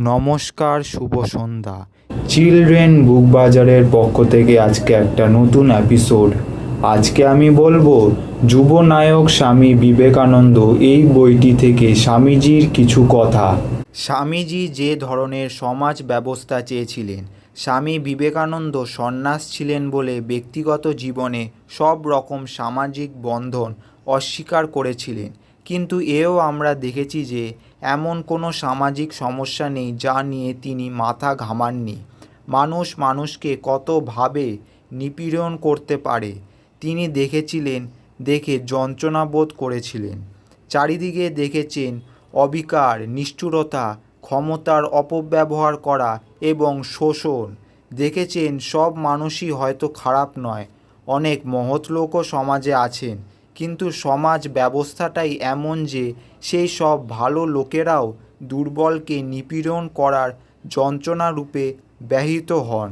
নমস্কার, শুভ সন্ধ্যা। চিলড্রেন বুক বাজারের পক্ষ থেকে আজকে একটা নতুন এপিসোড। আজকে আমি বলবো যুব নায়ক স্বামী বিবেকানন্দ এই বইটি থেকে স্বামীজির কিছু কথা। স্বামীজি যে ধরনের সমাজ ব্যবস্থা চেয়েছিলেন, স্বামী বিবেকানন্দ সন্ন্যাস ছিলেন বলে ব্যক্তিগত জীবনে সব রকম সামাজিক বন্ধন অস্বীকার করেছিলেন। কিন্তু এও আমরা দেখেছি যে এমন কোনো সামাজিক সমস্যা নেই যা নিয়ে তিনি মাথা ঘামাননি। মানুষ মানুষকে কতভাবে নিপীড়ন করতে পারে তিনি দেখেছিলেন, দেখে যন্ত্রণা বোধ করেছিলেন। চারিদিকে দেখেছেন অবিচার, নিষ্ঠুরতা, ক্ষমতার অপব্যবহার করা এবং শোষণ। দেখেছেন সব মানুষই হয়তো খারাপ নয়, অনেক মহৎ লোকও সমাজে আছেন, কিন্তু সমাজ ব্যবস্থাটাই এমন যে সেই সব ভালো লোকেরাও দুর্বলকে নিপীড়ন করার যন্ত্রণারূপে ব্যহৃত হন।